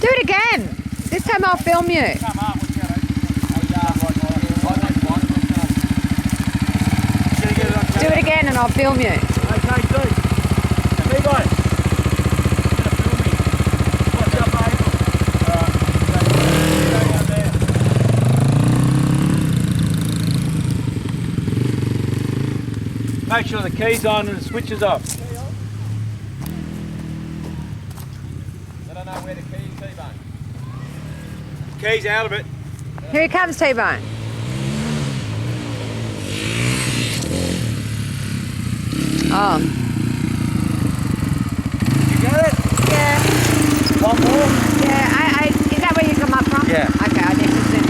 Do it again. This time I'll film you. Do it again and I'll film you. Okay, good. Levi. What's up, mate? Make sure the key's on and the switch is off. I don't know where the key is, T-Bone. Key's out of it. Here comes T-Bone. Oh. You got it? Yeah. One more? Yeah, is that where you come up from? Yeah. Okay, I need to zoom in.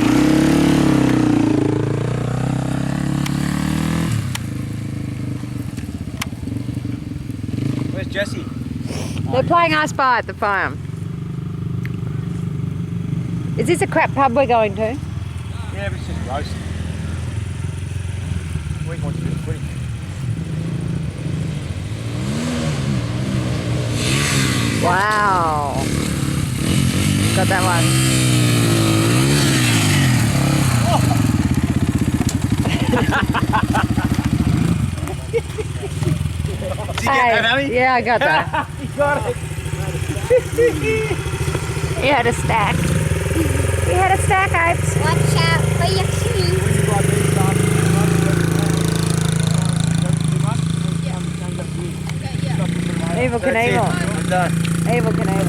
Where's Jesse? They're playing I Spy at the farm. Is this a crap pub we're going to? Yeah, but it's just roasting. We want to do the footy. Wow. Got that one. Did you get that, Abby? Yeah, I got that. You got it. He had a stack. He had a stack, Apes. Watch out for your feet. When you got these on, Evil Knievel. That's it. We're done. Evil Knievel.